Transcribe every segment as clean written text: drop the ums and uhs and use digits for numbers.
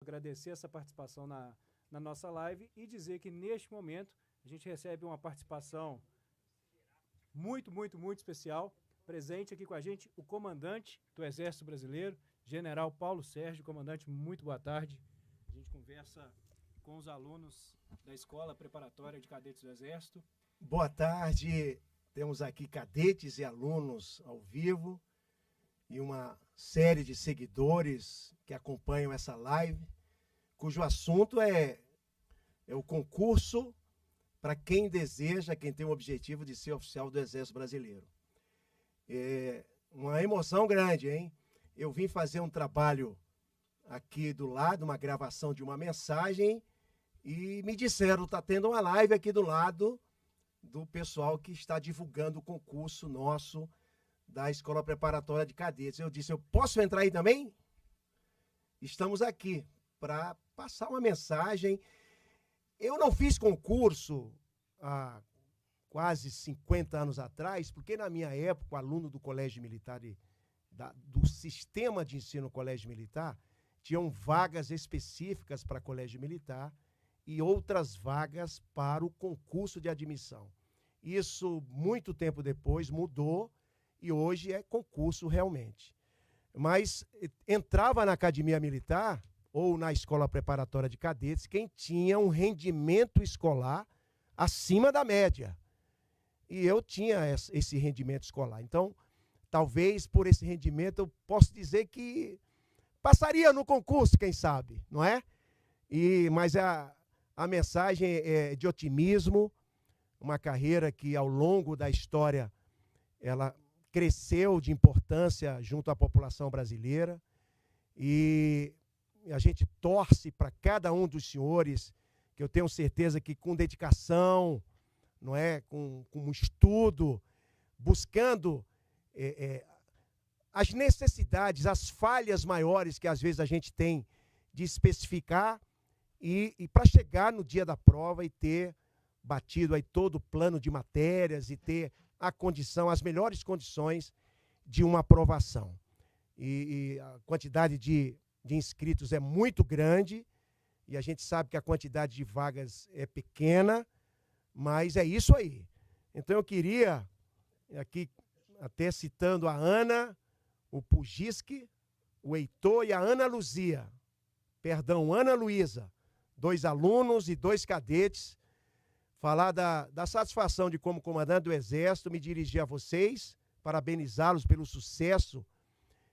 Agradecer essa participação na nossa live e dizer que neste momento a gente recebe uma participação muito especial. Presente aqui com a gente o comandante do Exército Brasileiro, General Paulo Sérgio. Comandante, muito boa tarde. A gente conversa com os alunos da Escola Preparatória de Cadetes do Exército. Boa tarde, temos aqui cadetes e alunos ao vivo e uma série de seguidores que acompanham essa live, cujo assunto é o concurso para quem deseja, quem tem o objetivo de ser oficial do Exército Brasileiro. É uma emoção grande, hein? Eu vim fazer um trabalho aqui do lado, uma gravação de uma mensagem, e me disseram, está tendo uma live aqui do lado do pessoal que está divulgando o concurso nosso da Escola Preparatória de Cadetes. Eu disse, eu posso entrar aí também? Estamos aqui para passar uma mensagem. Eu não fiz concurso há quase 50 anos atrás, porque na minha época, o aluno do Colégio Militar, do sistema de ensino Colégio Militar, tinham vagas específicas para Colégio Militar e outras vagas para o concurso de admissão. Isso, muito tempo depois, mudou e hoje é concurso realmente. Mas entrava na Academia Militar ou na Escola Preparatória de Cadetes quem tinha um rendimento escolar acima da média. E eu tinha esse rendimento escolar. Então, talvez por esse rendimento eu posso dizer que passaria no concurso, quem sabe, não é? Mas a mensagem é de otimismo, uma carreira que ao longo da história ela cresceu de importância junto à população brasileira e a gente torce para cada um dos senhores, que eu tenho certeza que com dedicação, não é, com estudo, buscando as necessidades, as falhas maiores que às vezes a gente tem de especificar e para chegar no dia da prova e ter batido aí todo o plano de matérias e ter a condição, as melhores condições de uma aprovação. E a quantidade de inscritos é muito grande e a gente sabe que a quantidade de vagas é pequena, mas é isso aí. Então eu queria, aqui até citando a Ana, o Pugisque, o Heitor e a Ana Luísa, 2 alunos e 2 cadetes, falar da satisfação de, como comandante do Exército, me dirigir a vocês, parabenizá-los pelo sucesso.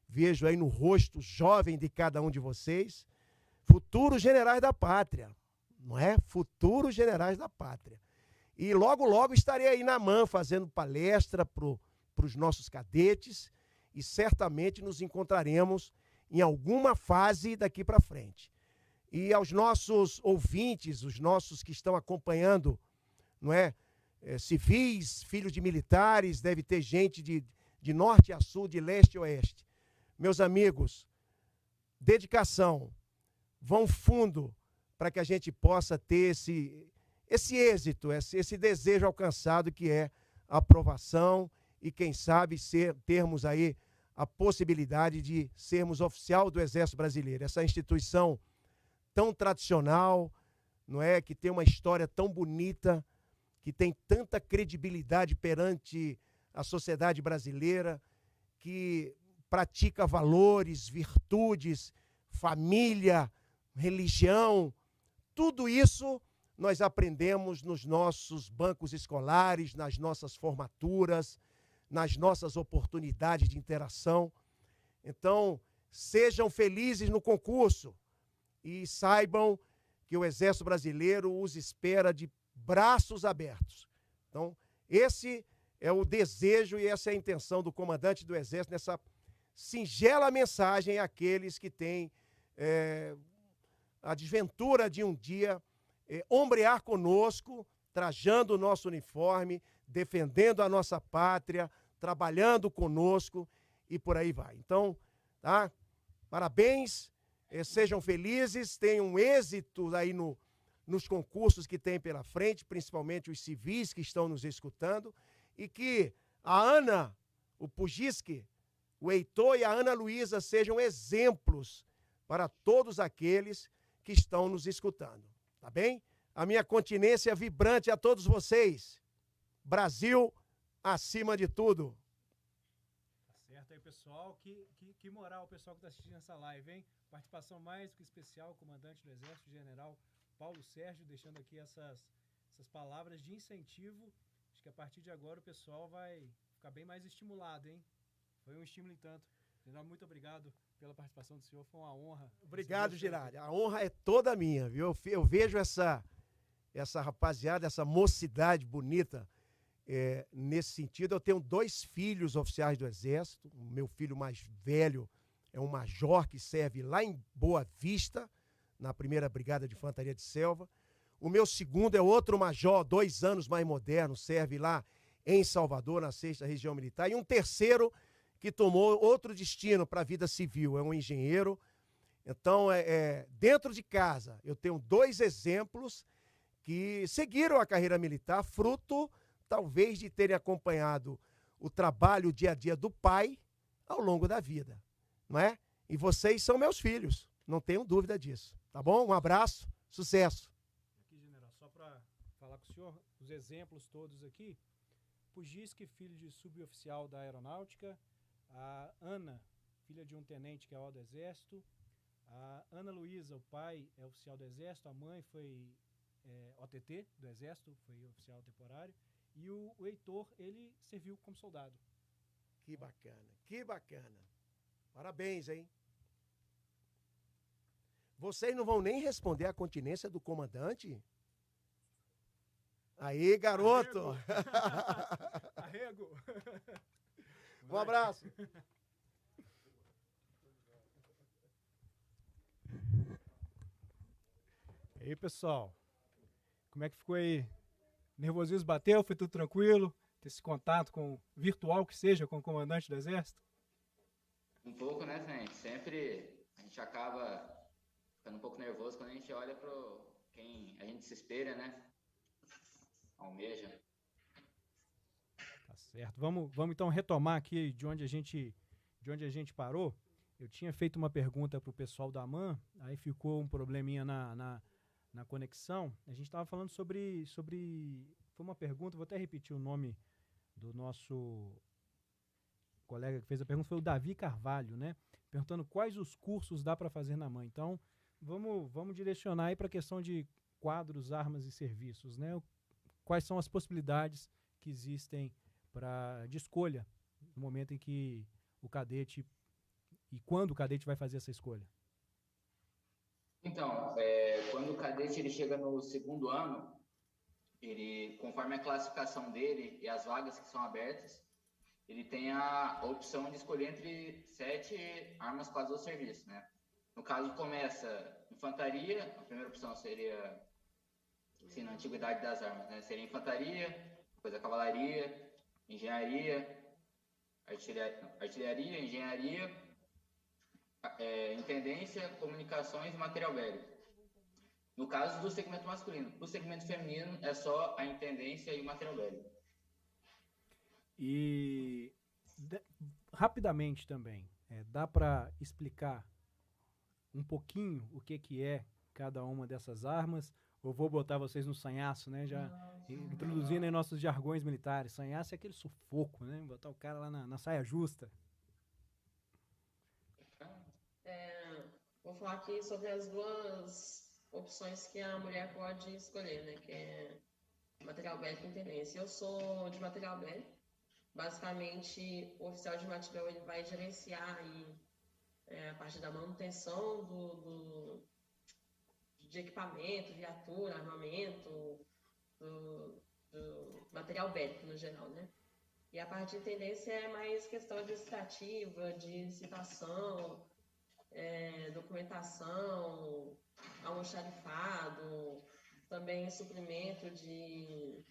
Vejo aí no rosto jovem de cada um de vocês, futuros generais da pátria, não é? Futuros generais da pátria. E logo estarei aí na MAN fazendo palestra para os nossos cadetes e certamente nos encontraremos em alguma fase daqui para frente. E aos nossos ouvintes, os nossos que estão acompanhando, não é? Civis, filhos de militares, deve ter gente de norte a sul, de leste a oeste. Meus amigos, dedicação, vão fundo para que a gente possa ter esse êxito, esse desejo alcançado que é a aprovação e, quem sabe, termos aí a possibilidade de sermos oficial do Exército Brasileiro. Essa instituição tão tradicional, não é? Que tem uma história tão bonita, que tem tanta credibilidade perante a sociedade brasileira, que pratica valores, virtudes, família, religião, tudo isso nós aprendemos nos nossos bancos escolares, nas nossas formaturas, nas nossas oportunidades de interação. Então, sejam felizes no concurso e saibam que o Exército Brasileiro os espera de braços abertos. Então, esse é o desejo e essa é a intenção do comandante do Exército nessa singela mensagem àqueles que têm a desventura de um dia ombrear conosco, trajando o nosso uniforme, defendendo a nossa pátria, trabalhando conosco e por aí vai. Então, tá? Parabéns, sejam felizes, tenham êxito aí nos concursos que tem pela frente, principalmente os civis que estão nos escutando, e que a Ana, o Pugisque, o Heitor e a Ana Luísa sejam exemplos para todos aqueles que estão nos escutando, tá bem? A minha continência vibrante a todos vocês. Brasil acima de tudo. Tá certo aí, pessoal. Que moral o pessoal que está assistindo essa live, hein? Participação mais que especial, comandante do Exército, General Paulo Sérgio, deixando aqui essas palavras de incentivo. Acho que a partir de agora o pessoal vai ficar bem mais estimulado, hein? Foi um estímulo e tanto. General, muito obrigado pela participação do senhor, foi uma honra. Obrigado, Girardi. A honra é toda minha, viu? Eu vejo essa rapaziada, essa mocidade bonita nesse sentido. Eu tenho 2 filhos oficiais do Exército. O meu filho mais velho é um major que serve lá em Boa Vista, na 1ª Brigada de Infantaria de Selva. O meu segundo é outro major, 2 anos mais moderno, serve lá em Salvador, na 6ª Região Militar. E um terceiro que tomou outro destino para a vida civil, é um engenheiro. Então, dentro de casa, eu tenho 2 exemplos que seguiram a carreira militar, fruto, talvez, de terem acompanhado o trabalho, o dia a dia do pai ao longo da vida, não é? E vocês são meus filhos, não tenho dúvida disso, tá bom? Um abraço, sucesso. Aqui, general, só para falar com o senhor, os exemplos todos aqui, Pugisque, filho de suboficial da Aeronáutica, a Ana, filha de um tenente que é do Exército, a Ana Luísa, o pai é oficial do Exército, a mãe foi OTT do Exército, foi oficial temporário, e o Heitor, ele serviu como soldado. Que bacana, que bacana. Parabéns, hein? Vocês não vão nem responder a continência do comandante? Aí, garoto! Arrego! Um abraço! E aí, pessoal? Como é que ficou aí? Nervosismo bateu? Foi tudo tranquilo? Ter esse contato virtual que seja com o comandante do Exército? Um pouco, né, gente? Sempre a gente acaba ficando um pouco nervoso quando a gente olha para quem a gente se espelha, né? Almeja. Tá certo. Vamos então retomar aqui de onde a gente parou. Eu tinha feito uma pergunta para o pessoal da AMAN, aí ficou um probleminha na conexão. A gente estava falando sobre... Foi uma pergunta, vou até repetir o nome do nosso colega que fez a pergunta, foi o Davi Carvalho, né? Perguntando quais os cursos dá para fazer na AMAN. Então, vamos direcionar aí para a questão de quadros, armas e serviços, né? Quais são as possibilidades que existem de escolha no momento em que o cadete e quando o cadete vai fazer essa escolha? Então, quando o cadete ele chega no 2º ano, ele, conforme a classificação dele e as vagas que são abertas, ele tem a opção de escolher entre 7 armas quase ao serviço, né? No caso, começa infantaria, a primeira opção seria, assim, na antiguidade das armas, né? Seria infantaria, depois a cavalaria, engenharia, artilharia, engenharia, intendência, comunicações e material bélico. No caso do segmento masculino. No segmento feminino, é só a intendência e o material bélico. E rapidamente também, dá para explicar um pouquinho o que é cada uma dessas armas? Ou vou botar vocês no sanhaço, né? Já introduzindo aí nossos jargões militares. Sanhaço é aquele sufoco, né? Botar o cara lá na saia justa. Vou falar aqui sobre as 2 opções que a mulher pode escolher, né? Que é material bélico e intendência. Eu sou de material bélico. Basicamente, o oficial de material ele vai gerenciar aí, a parte da manutenção de equipamento, viatura, armamento, do material bélico no geral, né? E a parte de intendência é mais questão administrativa, de citação, documentação, almoxarifado, também suprimento de...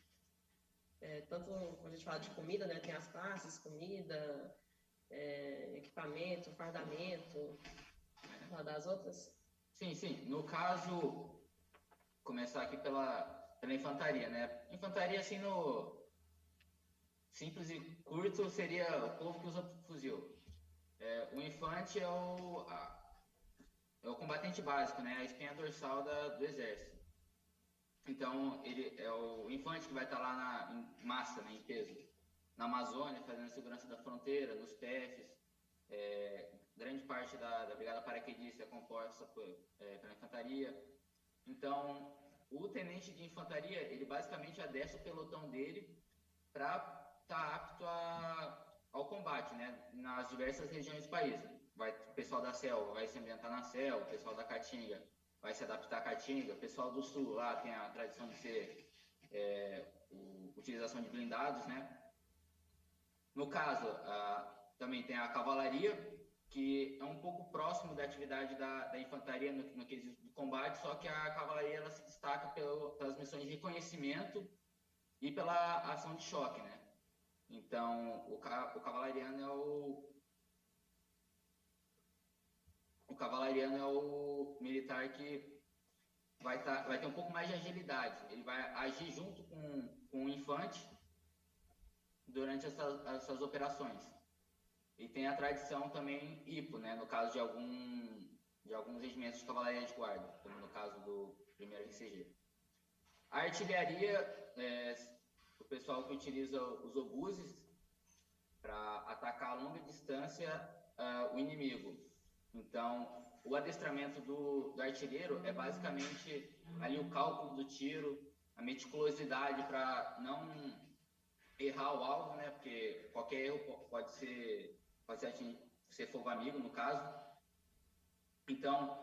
tanto quando a gente fala de comida, né, tem as classes, comida, equipamento, fardamento, falar das outras? Sim. No caso, começar aqui pela infantaria, né? Infantaria, assim, no simples e curto, seria o povo que usa fuzil. O infante é é o combatente básico, né? A espinha dorsal do Exército. Então, ele é o infante que vai estar lá em massa, né, em peso, na Amazônia, fazendo segurança da fronteira, nos PFs. Grande parte da Brigada Paraquedista é composta pela infantaria. Então, o tenente de infantaria, ele basicamente adestra o pelotão dele para estar apto ao combate, né, nas diversas regiões do país. O pessoal da selva vai se ambientar na selva, o pessoal da Caatinga vai se adaptar à Caatinga, o pessoal do sul lá tem a tradição de ser utilização de blindados, né? No caso, também tem a cavalaria, que é um pouco próximo da atividade da infantaria no quesito de combate, só que a cavalaria ela se destaca pelas missões de reconhecimento e pela ação de choque, né? Então, o cavalariano é o militar que vai ter um pouco mais de agilidade. Ele vai agir junto com o infante durante essas operações. E tem a tradição também IPO, né? No caso de alguns regimentos de cavalaria de guarda, como no caso do 1º RCG. A artilharia, o pessoal que utiliza os obuses para atacar a longa distância o inimigo. Então, o adestramento do artilheiro é basicamente ali o cálculo do tiro, a meticulosidade para não errar o alvo, né? Porque qualquer erro pode ser fogo amigo, no caso. Então,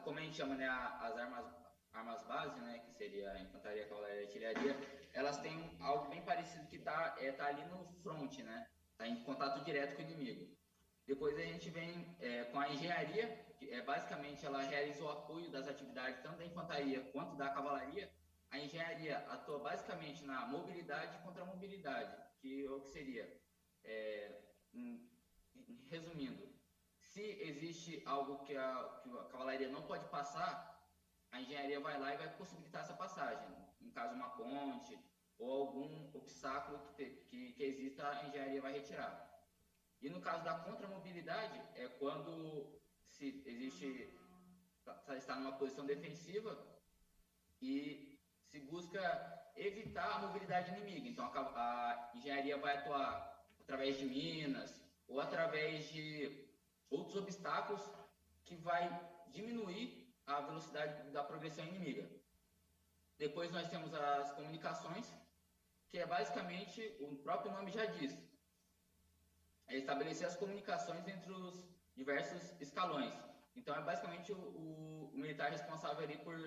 como a gente chama, né, as armas base, né, que seria a infantaria, a cavalaria e a artilharia, elas têm algo bem parecido que tá ali no front, né? Tá em contato direto com o inimigo. Depois a gente vem com a engenharia, que basicamente ela realiza o apoio das atividades tanto da infantaria quanto da cavalaria. A engenharia atua basicamente na mobilidade contra a mobilidade, que é o que seria, resumindo, se existe algo que a cavalaria não pode passar, a engenharia vai lá e vai possibilitar essa passagem. No caso, uma ponte ou algum obstáculo que exista, a engenharia vai retirar. E no caso da contramobilidade, é quando está numa posição defensiva e se busca evitar a mobilidade inimiga. Então, a engenharia vai atuar através de minas ou através de outros obstáculos que vai diminuir a velocidade da progressão inimiga. Depois nós temos as comunicações, que é basicamente, o próprio nome já diz, é estabelecer as comunicações entre os diversos escalões. Então, é basicamente o militar responsável ali por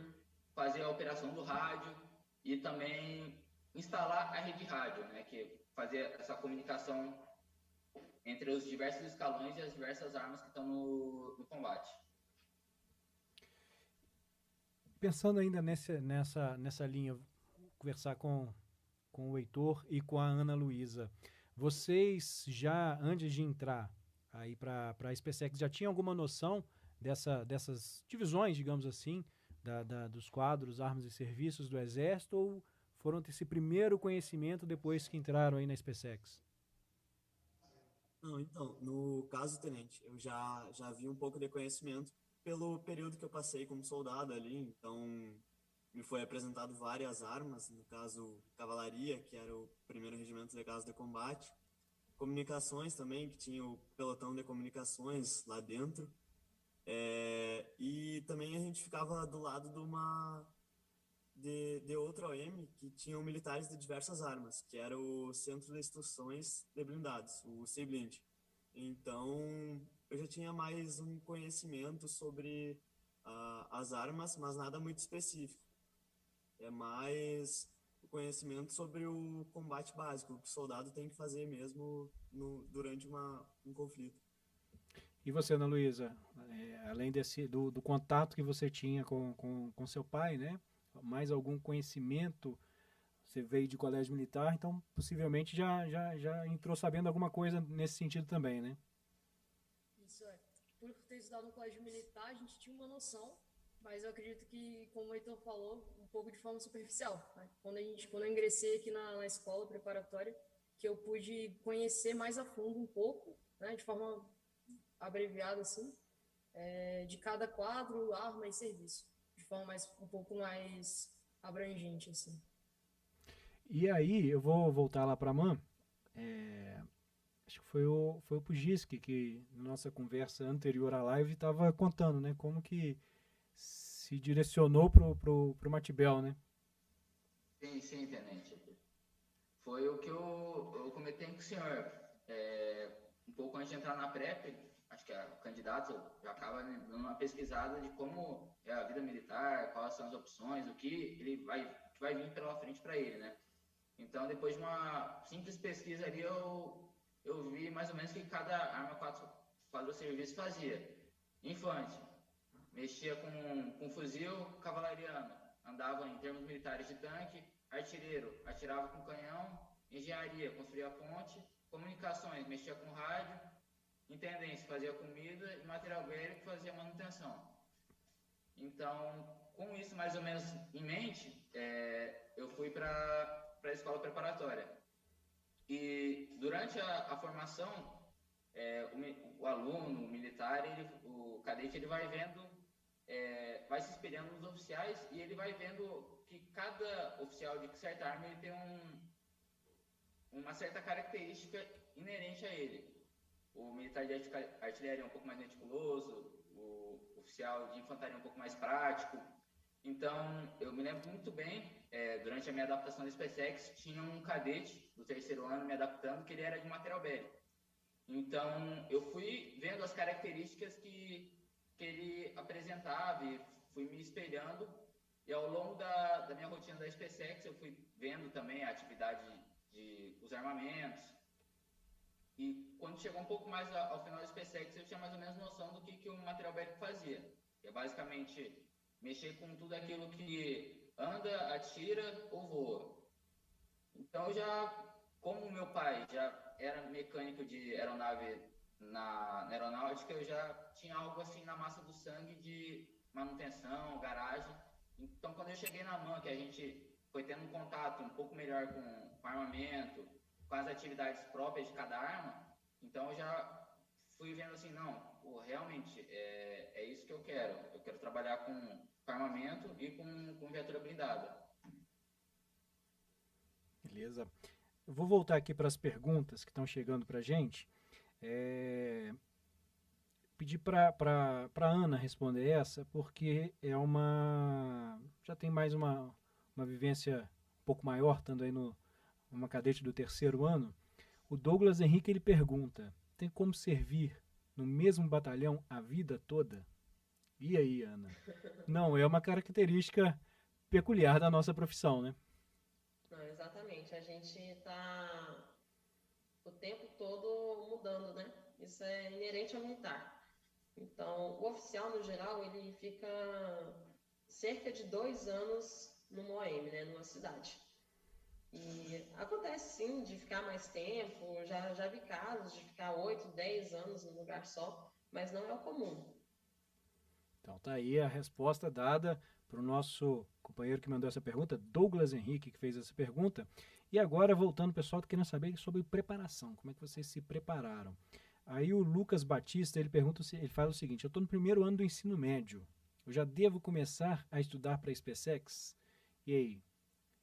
fazer a operação do rádio e também instalar a rede rádio, né, que fazer essa comunicação entre os diversos escalões e as diversas armas que estão no combate. Pensando ainda nessa linha, conversar com o Heitor e com a Ana Luísa, vocês já, antes de entrar aí para a SpaceX, já tinham alguma noção dessas divisões, digamos assim, dos quadros, armas e serviços do Exército, ou foram ter esse primeiro conhecimento depois que entraram aí na SpaceX? Não, então, no caso, tenente, eu já vi um pouco de conhecimento pelo período que eu passei como soldado ali, então me foi apresentado várias armas, no caso, cavalaria, que era o 1º Regimento de Caso de Combate, comunicações também, que tinha o pelotão de comunicações lá dentro, e também a gente ficava do lado de outra OM que tinham militares de diversas armas, que era o Centro de Instruções de Blindados, o CEBLIND. Então, eu já tinha mais um conhecimento sobre as armas, mas nada muito específico. É mais o conhecimento sobre o combate básico, o que o soldado tem que fazer mesmo durante um conflito. E você, Ana Luísa, além do contato que você tinha com seu pai, né? Mais algum conhecimento? Você veio de colégio militar, então possivelmente já entrou sabendo alguma coisa nesse sentido também, né? Isso é. Por ter estudado no colégio militar, a gente tinha uma noção, mas eu acredito que, como o Heitor falou, um pouco de forma superficial, né? Quando eu ingressei aqui na escola preparatória, que eu pude conhecer mais a fundo um pouco, né, de forma abreviada assim, de cada quadro, arma e serviço, de forma um pouco mais abrangente, assim. E aí, eu vou voltar lá para a Man. Acho que foi o Pugiski que, na nossa conversa anterior à live, estava contando, né? Como que se direcionou pro Matibel, né? Sim, tenente. Foi o que eu comentei com o senhor. Um pouco antes de entrar na PrEP, acho que o candidato já acaba dando uma pesquisada de como é a vida militar, quais são as opções, o que vai vir pela frente para ele, né? Então, depois de uma simples pesquisa ali, eu vi mais ou menos que cada arma quadro serviço fazia. Infante, mexia com fuzil cavalariano, andava em termos militares de tanque, artilheiro, atirava com canhão, engenharia, construía ponte, comunicações, mexia com rádio, intendência, fazia comida e material bélico, fazia manutenção. Então, com isso mais ou menos em mente, eu fui para a escola preparatória. E durante a formação, o aluno, o militar, o cadete, ele vai vendo, vai se espelhando nos oficiais e ele vai vendo que cada oficial de certa arma ele tem uma certa característica inerente a ele. O militar de artilharia é um pouco mais meticuloso, o oficial de infantaria é um pouco mais prático. Então, eu me lembro muito bem, durante a minha adaptação da SpaceX, tinha um cadete do 3º ano me adaptando, que ele era de material bélico. Então, eu fui vendo as características que ele apresentava e fui me espelhando. E ao longo da minha rotina da SpaceX, eu fui vendo também a atividade os armamentos. E quando chegou um pouco mais ao final da SpaceX, eu tinha mais ou menos noção do que o material bélico fazia. Que é basicamente mexer com tudo aquilo que anda, atira ou voa. Então, como meu pai já era mecânico de aeronave na aeronáutica, eu já tinha algo assim na massa do sangue de manutenção, garagem. Então, quando eu cheguei na MAN, que a gente foi tendo um contato um pouco melhor com armamento, com as atividades próprias de cada arma, então eu já fui vendo assim, não, realmente é isso que eu quero. Eu quero trabalhar com armamento e com viatura blindada. Beleza. Eu vou voltar aqui para as perguntas que estão chegando para a gente. Pedir para Ana responder essa, porque já tem mais uma vivência um pouco maior, estando aí numa cadete do 3º ano. O Douglas Henrique, ele pergunta, tem como servir no mesmo batalhão a vida toda? E aí, Ana? Não, é uma característica peculiar da nossa profissão, né? Não, exatamente. A gente está o tempo todo mudando, né? Isso é inerente ao militar. Então, o oficial, no geral, ele fica cerca de 2 anos numa OM, né? Numa cidade. E acontece, sim, de ficar mais tempo. Já vi casos de ficar 8, 10 anos num lugar só, mas não é o comum. Então, tá aí a resposta dada para o nosso companheiro que mandou essa pergunta, Douglas Henrique, que fez essa pergunta. E agora, voltando, o pessoal está querendo saber sobre preparação, como é que vocês se prepararam. Aí o Lucas Batista, ele fala o seguinte, eu estou no 1º ano do ensino médio, eu já devo começar a estudar para a SpaceX? E aí?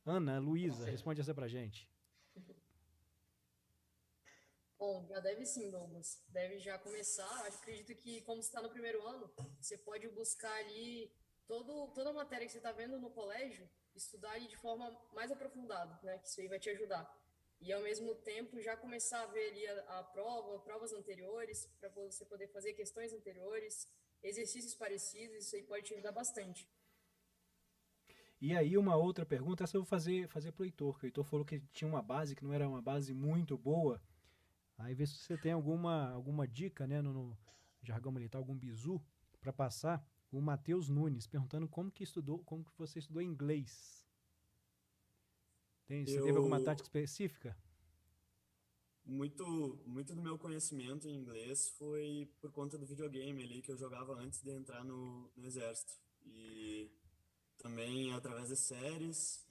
Ana, Luísa, responde essa pra gente. Bom, já deve sim, Douglas. Deve já começar. Acredito que, como você está no 1º ano, você pode buscar ali toda a matéria que você está vendo no colégio, estudar ali de forma mais aprofundada, né? Que isso aí vai te ajudar. E, ao mesmo tempo, já começar a ver ali provas anteriores, para você poder fazer questões anteriores, exercícios parecidos, isso aí pode te ajudar bastante. E aí uma outra pergunta, essa eu vou fazer para o Heitor, que o Heitor falou que tinha uma base que não era uma base muito boa. Aí vê se você tem alguma dica, né, no jargão militar, algum bizu para passar. O Matheus Nunes perguntando como que você estudou inglês. Você teve alguma tática específica? Muito do meu conhecimento em inglês foi por conta do videogame ali que eu jogava antes de entrar no exército. E também através de séries,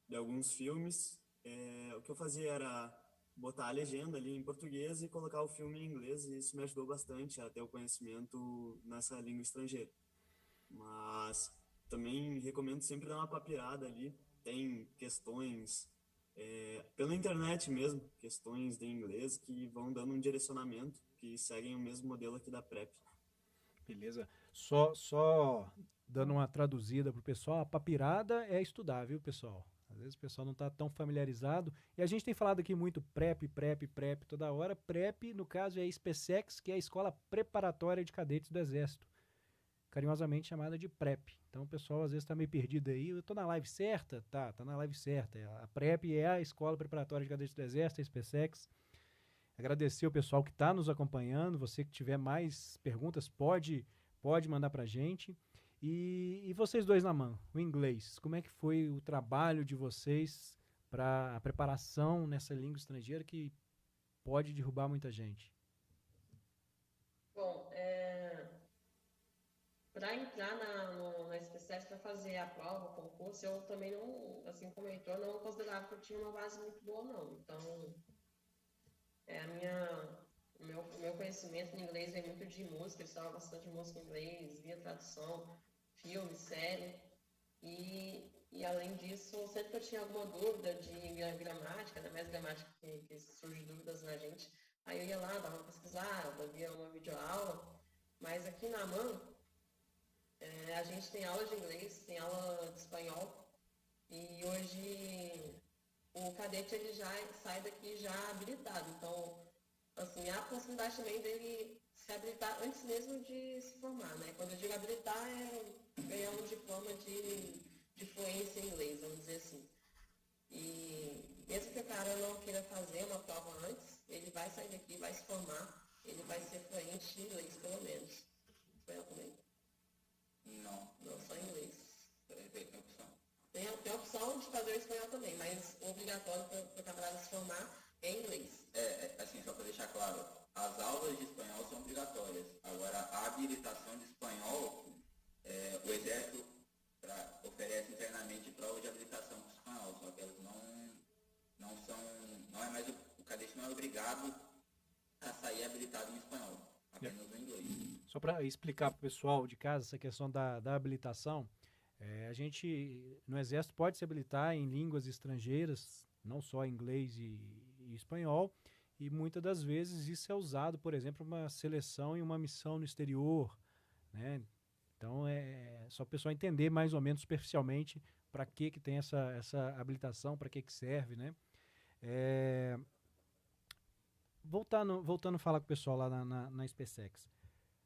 de alguns filmes. O que eu fazia era botar a legenda ali em português e colocar o filme em inglês, e isso me ajudou bastante a ter o conhecimento nessa língua estrangeira. Mas também recomendo sempre dar uma papirada ali. Tem questões pela internet mesmo, questões de inglês que vão dando um direcionamento, que seguem o mesmo modelo aqui da PrEP. Beleza. Só dando uma traduzida pro pessoal, a papirada é estudar, viu, pessoal? Às vezes o pessoal não está tão familiarizado. E a gente tem falado aqui muito PrEP toda hora. PrEP, no caso, é a SpaceX, que é a Escola Preparatória de Cadetes do Exército, carinhosamente chamada de PrEP. Então o pessoal às vezes está meio perdido aí. Eu estou na live certa? Tá na live certa. A PrEP é a Escola Preparatória de Cadetes do Exército, a SpaceX. Agradecer o pessoal que está nos acompanhando. Você que tiver mais perguntas, pode mandar para a gente. E vocês dois na mão, o inglês, como é que foi o trabalho de vocês para a preparação nessa língua estrangeira que pode derrubar muita gente? Bom, para entrar na SpaceX, para fazer a prova, o concurso, eu também não, assim como Heitor, não considerava que eu tinha uma base muito boa, não. Então, o meu conhecimento em inglês vem muito de música, eu estudava bastante música em inglês, via tradução, filme, série. E além disso, sempre que eu tinha alguma dúvida de gramática, ainda mais gramática que surge dúvidas na gente, aí eu ia lá, dava uma pesquisada, via uma videoaula. Mas aqui na AMAN, a gente tem aula de inglês, tem aula de espanhol, e hoje o cadete ele já sai daqui já habilitado. Então, assim, há a possibilidade também dele se habilitar antes mesmo de se formar, né? Quando eu digo habilitar, é ganhar um diploma de fluência em inglês, vamos dizer assim. E mesmo que o cara não queira fazer uma prova antes, ele vai sair daqui, vai se formar, ele vai ser fluente em inglês, pelo menos. Espanhol também? Não, só em inglês. Tem opção. Tem a opção de fazer o espanhol também, mas o obrigatório para o camarada se formar é em inglês. Assim, só para deixar claro, as aulas de espanhol são obrigatórias. Agora, a habilitação de espanhol, o Exército oferece internamente prova de habilitação para o espanhol, só que elas não é mais, o cadete não é obrigado a sair habilitado em espanhol, apenas no inglês. Só para explicar para o pessoal de casa essa questão da habilitação, a gente no Exército pode se habilitar em línguas estrangeiras, não só inglês e espanhol, e muitas das vezes isso é usado, por exemplo, uma seleção e uma missão no exterior, né? Então é só o pessoal entender mais ou menos superficialmente para que tem essa habilitação, para que serve, né? Voltando a falar com o pessoal lá na SpaceX.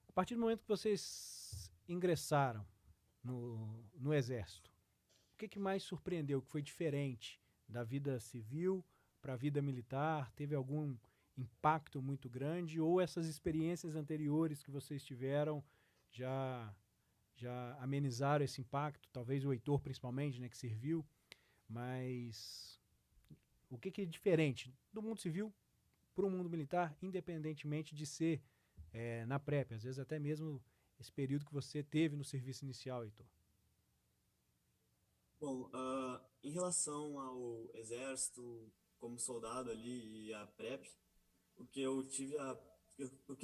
A partir do momento que vocês ingressaram no Exército, o que mais surpreendeu, que foi diferente da vida civil para a vida militar? Teve algum impacto muito grande ou essas experiências anteriores que vocês tiveram já amenizaram esse impacto? Talvez o Heitor principalmente, né, que serviu, mas o que é diferente do mundo civil para o mundo militar, independentemente de ser na PrEP, às vezes até mesmo esse período que você teve no serviço inicial, Heitor? Bom, em relação ao Exército, como soldado ali e a PrEP, o que eu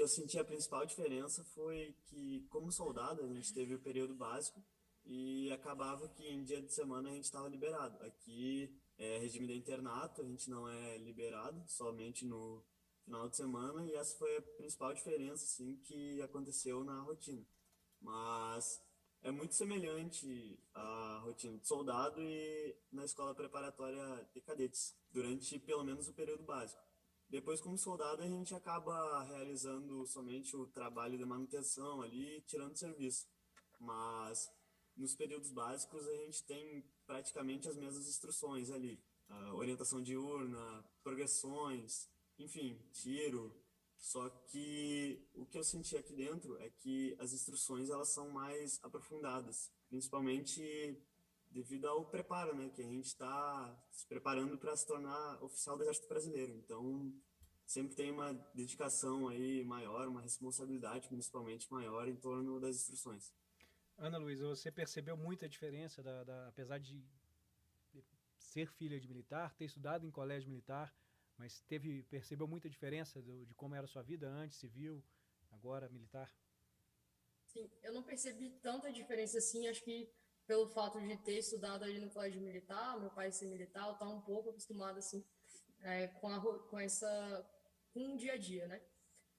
senti a principal diferença foi que, como soldado, a gente teve o período básico e acabava que em dia de semana a gente estava liberado. Aqui é regime de internato, a gente não é liberado, somente no final de semana, e essa foi a principal diferença assim, que aconteceu na rotina. Mas é muito semelhante à rotina de soldado e na escola preparatória de cadetes, durante pelo menos o período básico. Depois, como soldado, a gente acaba realizando somente o trabalho de manutenção ali, tirando serviço. Mas nos períodos básicos a gente tem praticamente as mesmas instruções ali. Orientação diurna, progressões, enfim, tiro. Só que o que eu senti aqui dentro é que as instruções elas são mais aprofundadas, principalmente devido ao preparo, né, que a gente está se preparando para se tornar oficial do Exército Brasileiro. Então, sempre tem uma dedicação aí maior, uma responsabilidade principalmente maior em torno das instruções. Ana Luísa, você percebeu muita diferença, apesar de ser filha de militar, ter estudado em colégio militar, mas percebeu muita diferença de como era a sua vida antes, civil, agora militar? Sim, eu não percebi tanta diferença assim, acho que pelo fato de ter estudado ali no colégio militar, meu pai ser militar, eu estava um pouco acostumado assim com o dia a dia, né?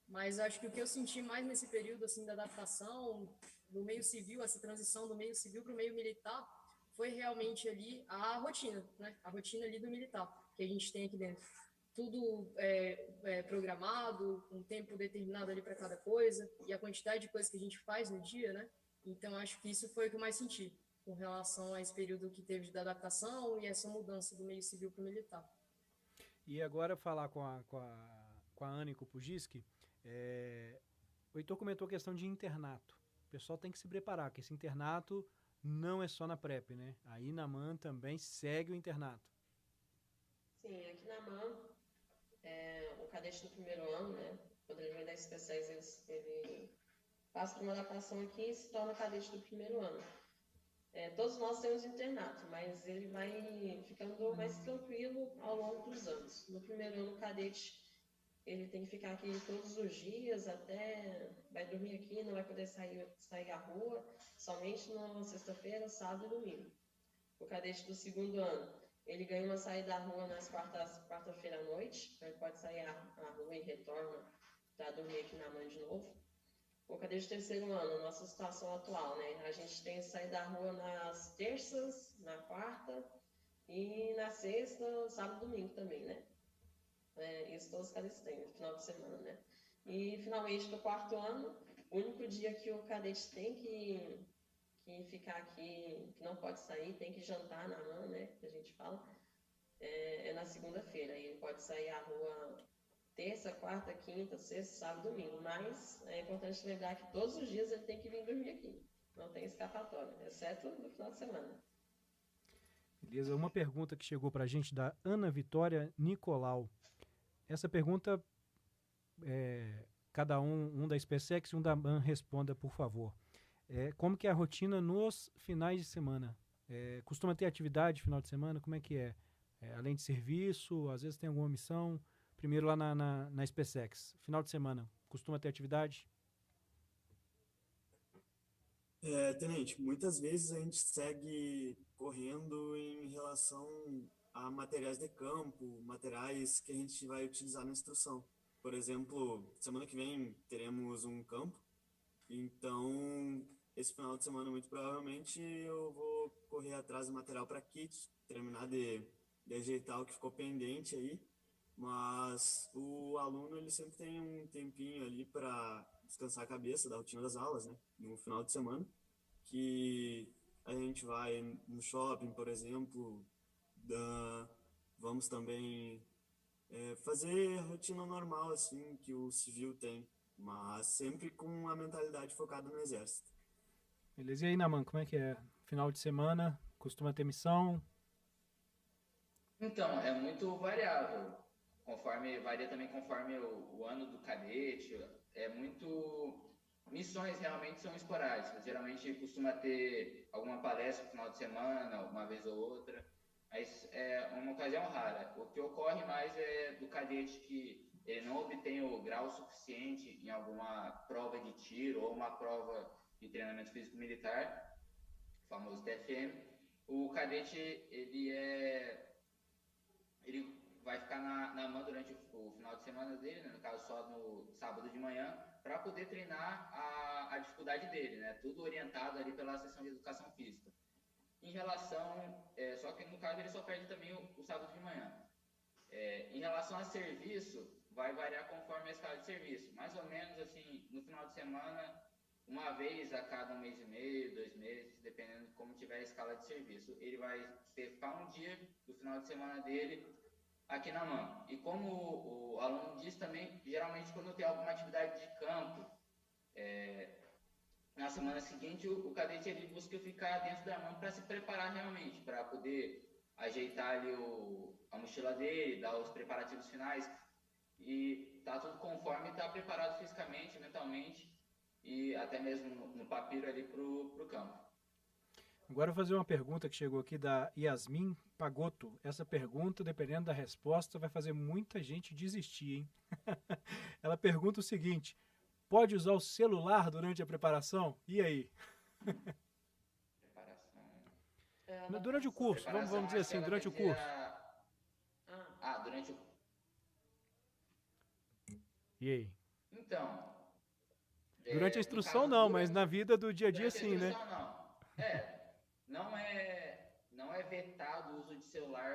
Mas acho que o que eu senti mais nesse período assim da adaptação do meio civil, essa transição do meio civil para o meio militar, foi realmente ali a rotina, né? A rotina ali do militar que a gente tem aqui dentro. Tudo programado, um tempo determinado ali para cada coisa e a quantidade de coisas que a gente faz no dia, né? Então acho que isso foi o que eu mais senti com relação a esse período que teve de adaptação e essa mudança do meio civil para o militar. E agora falar com a Ana e com o Pugiski, o Heitor comentou a questão de internato. O pessoal tem que se preparar, que esse internato não é só na PrEP, né? Aí na MAN também segue o internato. Sim, aqui na MAN, o cadete do primeiro ano, né? Quando ele vem da SP6, ele passa por uma adaptação aqui e se torna cadete do primeiro ano. Todos nós temos internato, mas ele vai ficando mais tranquilo ao longo dos anos. No primeiro ano, o cadete ele tem que ficar aqui todos os dias, vai dormir aqui, não vai poder sair à rua, somente na sexta-feira, sábado e domingo. O cadete do segundo ano, ele ganha uma saída à rua nas quarta-feira à noite, então ele pode sair à rua e retorna para dormir aqui na MAN de novo. O cadete do terceiro ano, nossa situação atual, né? A gente tem saída à rua nas terças, na quarta e na sexta, sábado e domingo também, né? Isso todos os cadetes têm, no final de semana, né? E, finalmente, no quarto ano, o único dia que o cadete tem que ficar aqui, que não pode sair, tem que jantar na MAN, né? Que a gente fala, é na segunda-feira. Ele pode sair à rua terça, quarta, quinta, sexta, sábado, domingo. Mas é importante lembrar que todos os dias ele tem que vir dormir aqui. Não tem escapatória, exceto no final de semana. Beleza, uma pergunta que chegou pra gente da Ana Vitória Nicolau. Essa pergunta, cada um da SpaceX e um da MAN responda, por favor. Como que é a rotina nos finais de semana? Costuma ter atividade final de semana? Como é que é? Além de serviço, às vezes tem alguma missão? Primeiro lá na SpaceX. Final de semana, costuma ter atividade? Tenente, muitas vezes a gente segue correndo em relação a materiais de campo, materiais que a gente vai utilizar na instrução. Por exemplo, semana que vem teremos um campo, então esse final de semana muito provavelmente eu vou correr atrás do material para kit, terminar de ajeitar o que ficou pendente aí, mas o aluno ele sempre tem um tempinho ali para descansar a cabeça da rotina das aulas, né? No final de semana, que a gente vai no shopping, por exemplo, vamos também fazer a rotina normal, assim, que o civil tem, mas sempre com a mentalidade focada no exército. Beleza, e aí, Naman, como é que é? Final de semana, costuma ter missão? Então, é muito variável, varia também conforme o ano do cadete, missões realmente são esporádicas, geralmente costuma ter alguma palestra no final de semana, uma vez ou outra, mas é uma ocasião rara. O que ocorre mais é do cadete que ele não obtém o grau suficiente em alguma prova de tiro ou uma prova de treinamento físico militar, o famoso TFM. O cadete, ele vai ficar na MAN durante o final de semana dele, né? No caso só no sábado de manhã, para poder treinar a dificuldade dele, né? Tudo orientado ali pela seção de educação física. Em relação, só que no caso ele só perde também o sábado de manhã. Em relação a serviço, vai variar conforme a escala de serviço. Mais ou menos assim, no final de semana, uma vez a cada 1 mês e meio, 2 meses, dependendo de como tiver a escala de serviço. Ele vai ficar um dia do final de semana dele aqui na MAN. E como o aluno diz também, geralmente quando tem alguma atividade de campo, na semana seguinte o cadete ele busca ficar dentro da MAN para se preparar realmente, para poder ajeitar ali a mochila dele, dar os preparativos finais e tá tudo conforme, tá preparado fisicamente, mentalmente e até mesmo no papiro ali pro campo. Agora eu vou fazer uma pergunta que chegou aqui da Yasmin Pagotto. Essa pergunta, dependendo da resposta, vai fazer muita gente desistir, hein? Ela pergunta o seguinte: pode usar o celular durante a preparação? E aí? Preparação. Durante o curso, vamos Preparação, dizer acho que assim, ela durante quer o dizer curso. durante o... E aí? Então, Durante a no instrução caso, não, mas na vida do dia a dia durante a sim, né? instrução, não é vetado o uso de celular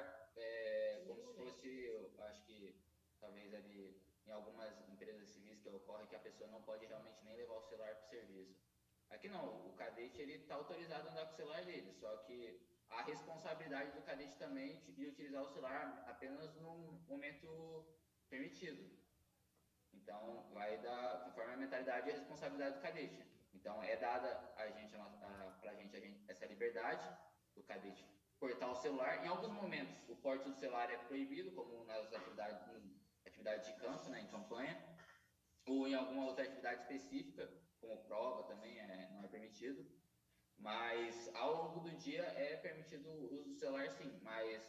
como se fosse, eu acho que talvez ali em algumas empresas civis que ocorre que a pessoa não pode realmente nem levar o celular para o serviço. Aqui não, o cadete ele está autorizado a andar com o celular dele, só que a responsabilidade do cadete também de utilizar o celular apenas no momento permitido. Então, vai dar, conforme a mentalidade e a responsabilidade do cadete. Então, é dada pra gente essa liberdade do cadete portar o celular. Em alguns momentos, o porte do celular é proibido, como nas atividades de campo, né, em campanha, ou em alguma outra atividade específica, como prova também não é permitido. Mas, ao longo do dia, é permitido o uso do celular, sim. Mas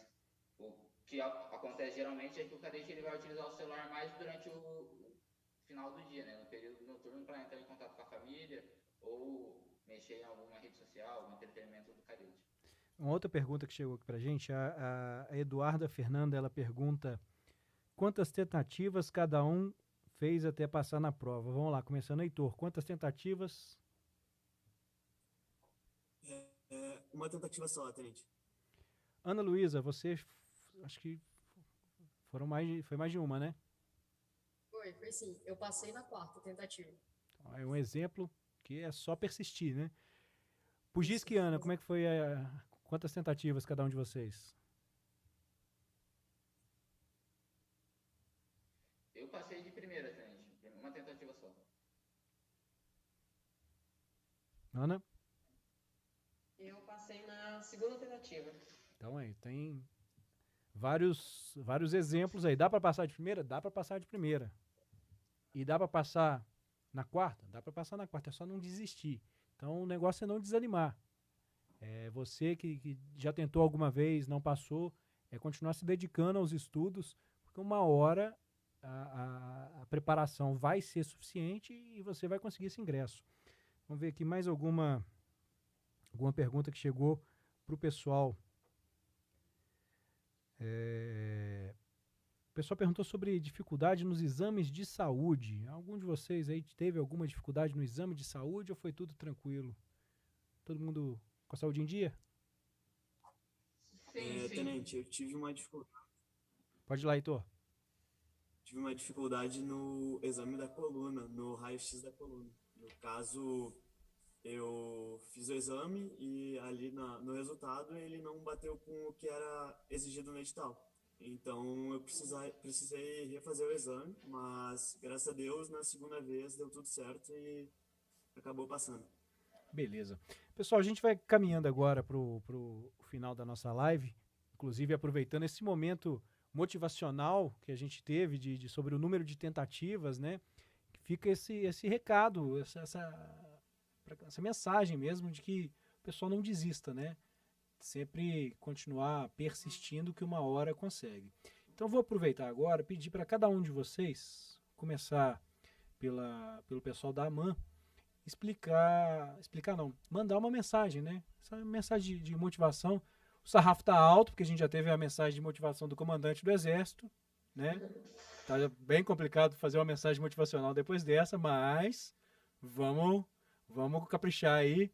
o que acontece geralmente é que o cadete ele vai utilizar o celular mais durante o final do dia, né, no período noturno, para entrar em contato com a família ou mexer em alguma rede social, algum entretenimento do cadete. Uma outra pergunta que chegou aqui pra gente, a Eduarda Fernanda, ela pergunta quantas tentativas cada um fez até passar na prova. Vamos lá, começando, Heitor, quantas tentativas? Uma tentativa só, tenente. Ana Luísa, você, acho que foi mais de uma, né? Foi sim. Eu passei na 4ª tentativa. Então, é um exemplo que é só persistir, né? Pugisque, Ana, como é que foi quantas tentativas cada um de vocês? Eu passei de primeira, gente. Uma tentativa só. Ana? Eu passei na 2ª tentativa. Então aí, tem vários exemplos aí. Dá para passar de primeira? Dá para passar de primeira. E dá para passar na 4ª? Dá para passar na 4ª, é só não desistir. Então o negócio é não desanimar. Você que já tentou alguma vez, não passou, é continuar se dedicando aos estudos, porque uma hora a preparação vai ser suficiente e você vai conseguir esse ingresso. Vamos ver aqui mais alguma pergunta que chegou para o pessoal. O pessoal perguntou sobre dificuldade nos exames de saúde. Algum de vocês aí teve alguma dificuldade no exame de saúde ou foi tudo tranquilo? Todo mundo com a saúde em dia? Sim. Tenente, eu tive uma dificuldade. Pode ir lá, Heitor. Tive uma dificuldade no exame da coluna, no raio-x da coluna. No caso, eu fiz o exame e ali no resultado ele não bateu com o que era exigido no edital. Então eu precisei refazer o exame, mas graças a Deus na segunda vez deu tudo certo e acabou passando. Beleza. Pessoal, a gente vai caminhando agora para o final da nossa live, inclusive aproveitando esse momento motivacional que a gente teve sobre o número de tentativas, né? Fica esse recado, essa mensagem mesmo de que o pessoal não desista, né? Sempre continuar persistindo que uma hora consegue. Então vou aproveitar agora, pedir para cada um de vocês, começar pelo pessoal da AMAN, mandar uma mensagem, né? Essa mensagem de motivação. O sarrafo tá alto, porque a gente já teve a mensagem de motivação do comandante do Exército, né? Tá bem complicado fazer uma mensagem motivacional depois dessa, mas vamos caprichar aí.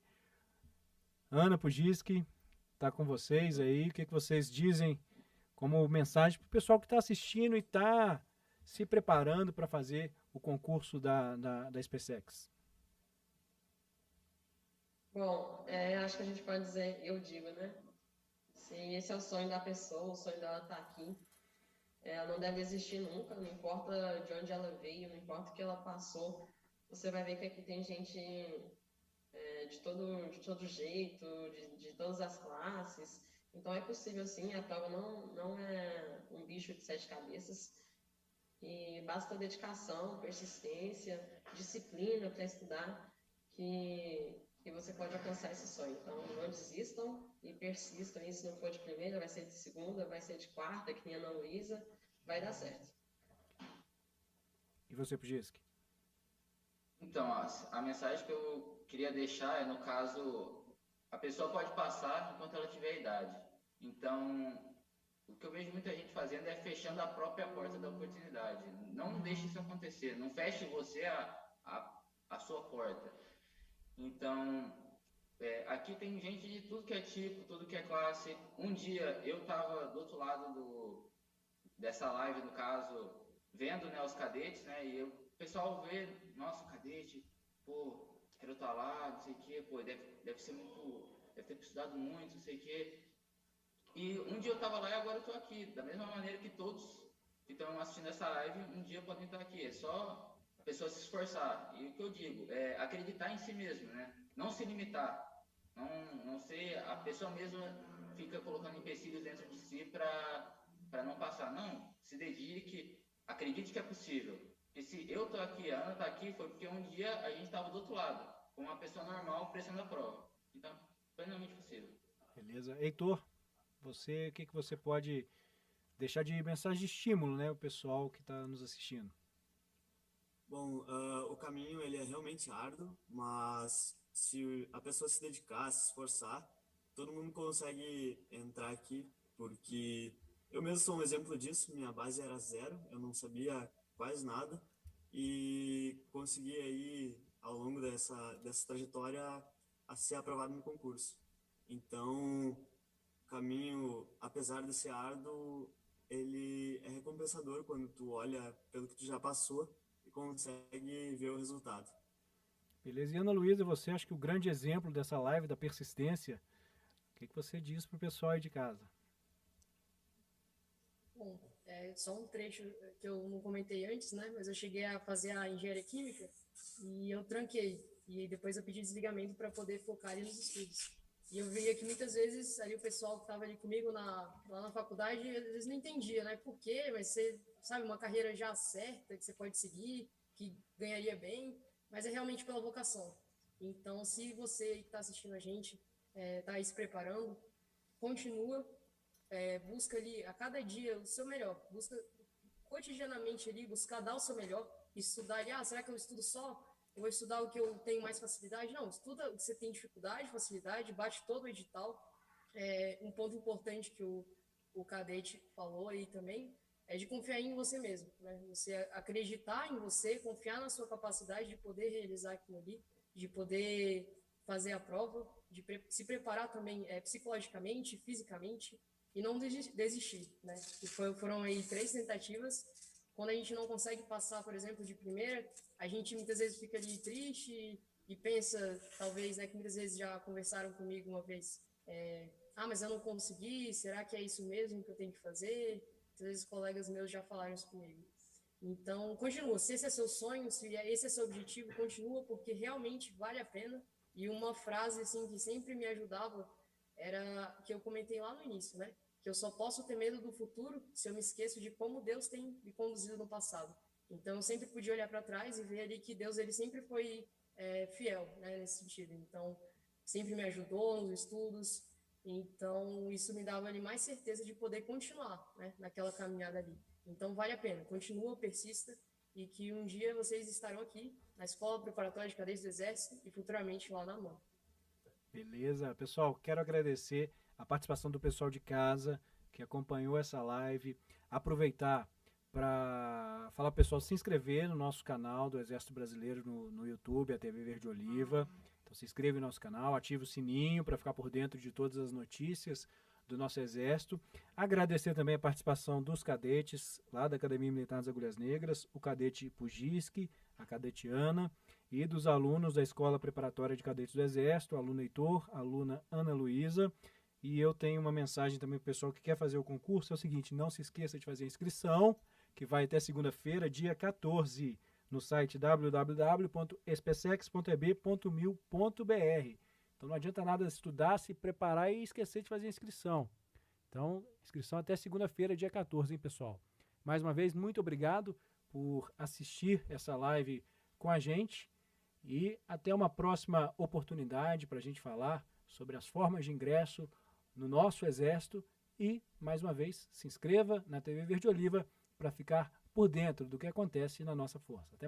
Ana Pugisque, tá com vocês aí. O que vocês dizem como mensagem para o pessoal que está assistindo e está se preparando para fazer o concurso da SpaceX? Bom, acho que a gente pode dizer, eu digo, né? Se esse é o sonho da pessoa, o sonho dela tá aqui, ela não deve existir nunca, não importa de onde ela veio, não importa o que ela passou, você vai ver que aqui tem gente de todo jeito, de todas as classes, então é possível sim, a prova não é um bicho de 7 cabeças, e basta dedicação, persistência, disciplina para estudar, que que você pode alcançar esse sonho. Então, não desistam e persistam. E se não for de primeira, vai ser de segunda, vai ser de quarta, que nem a Ana Luísa, vai dar certo. E você, Pugiski? Então, a mensagem que eu queria deixar é, no caso, a pessoa pode passar enquanto ela tiver idade. Então, o que eu vejo muita gente fazendo é fechando a própria porta da oportunidade. Não deixe isso acontecer. Não feche você a sua porta. Então, aqui tem gente de tudo que é tipo, tudo que é classe. Um dia eu estava do outro lado dessa live, no caso, vendo, né, os cadetes, né, e o pessoal vê, nossa, o cadete, pô, quero estar lá, não sei o quê, pô, deve ser muito, deve ter estudado muito, não sei o quê. E um dia eu estava lá e agora eu estou aqui, da mesma maneira que todos que estão assistindo essa live, um dia podem estar aqui. É só a pessoa se esforçar. E o que eu digo é acreditar em si mesmo, né? Não se limitar. Não ser a pessoa mesma fica colocando empecilhos dentro de si para não passar. Não, se dedique, acredite que é possível. E se eu estou aqui, a Ana está aqui, foi porque um dia a gente estava do outro lado, com uma pessoa normal prestando a prova. Então, plenamente possível. Beleza. Heitor, você, o que você pode deixar de mensagem de estímulo, né, o pessoal que está nos assistindo? Bom, o caminho ele é realmente árduo, mas se a pessoa se dedicar, se esforçar, todo mundo consegue entrar aqui, porque eu mesmo sou um exemplo disso. Minha base era 0, eu não sabia quase nada, e consegui aí, ao longo dessa trajetória, a ser aprovado no concurso. Então, o caminho, apesar de ser árduo, ele é recompensador quando tu olha pelo que tu já passou e consegue ver o resultado. Beleza. E Ana Luísa, você acha que o grande exemplo dessa live, da persistência, o que você diz para o pessoal aí de casa? Bom, só um trecho que eu não comentei antes, né? Mas eu cheguei a fazer a engenharia química e eu tranquei. E depois eu pedi desligamento para poder focar ali nos estudos. E eu via que muitas vezes ali o pessoal que estava ali comigo lá na faculdade, eles não entendiam, né? Por quê? Mas você, sabe, uma carreira já certa que você pode seguir, que ganharia bem, mas é realmente pela vocação. Então, se você que está assistindo a gente está aí se preparando, continua, busca ali a cada dia o seu melhor, busca cotidianamente ali, buscar dar o seu melhor, estudar ali, será que eu estudo só? Eu vou estudar o que eu tenho mais facilidade? Não, estuda o que você tem dificuldade, facilidade, bate todo o edital. Um ponto importante que o Cadete falou aí também é de confiar em você mesmo, né? Você acreditar em você, confiar na sua capacidade de poder realizar aquilo ali, de poder fazer a prova, de se preparar também psicologicamente, fisicamente, e não desistir, né? E foram aí 3 tentativas. Quando a gente não consegue passar, por exemplo, de primeira, a gente muitas vezes fica ali triste e pensa, talvez, né, que muitas vezes já conversaram comigo uma vez, mas eu não consegui, será que é isso mesmo que eu tenho que fazer? Muitas vezes colegas meus já falaram isso comigo. Então, continua, se esse é seu sonho, se esse é seu objetivo, continua, porque realmente vale a pena. E uma frase, assim, que sempre me ajudava era que eu comentei lá no início, né? Que eu só posso ter medo do futuro se eu me esqueço de como Deus tem me conduzido no passado. Então, eu sempre podia olhar para trás e ver ali que Deus, ele sempre foi fiel, né, nesse sentido. Então, sempre me ajudou nos estudos. Então, isso me dava ali mais certeza de poder continuar, né, naquela caminhada ali. Então, vale a pena. Continua, persista, e que um dia vocês estarão aqui na Escola Preparatória de Cadetes do Exército e futuramente lá na AMAN. Beleza. Pessoal, quero agradecer a participação do pessoal de casa que acompanhou essa live. Aproveitar para falar para o pessoal se inscrever no nosso canal do Exército Brasileiro no YouTube, a TV Verde Oliva. Então se inscreve no nosso canal, ative o sininho para ficar por dentro de todas as notícias do nosso Exército. Agradecer também a participação dos cadetes lá da Academia Militar das Agulhas Negras, o cadete Pugiski, a cadete Ana, e dos alunos da Escola Preparatória de Cadetes do Exército, aluno Heitor, aluna Ana Luísa. E eu tenho uma mensagem também para o pessoal que quer fazer o concurso, é o seguinte, não se esqueça de fazer a inscrição, que vai até segunda-feira, dia 14, no site www.espesex.eb.mil.br. Então não adianta nada estudar, se preparar e esquecer de fazer a inscrição. Então, inscrição até segunda-feira, dia 14, hein, pessoal? Mais uma vez, muito obrigado por assistir essa live com a gente E até uma próxima oportunidade para a gente falar sobre as formas de ingresso no nosso Exército. E, mais uma vez, se inscreva na TV Verde Oliva para ficar por dentro do que acontece na nossa força. Até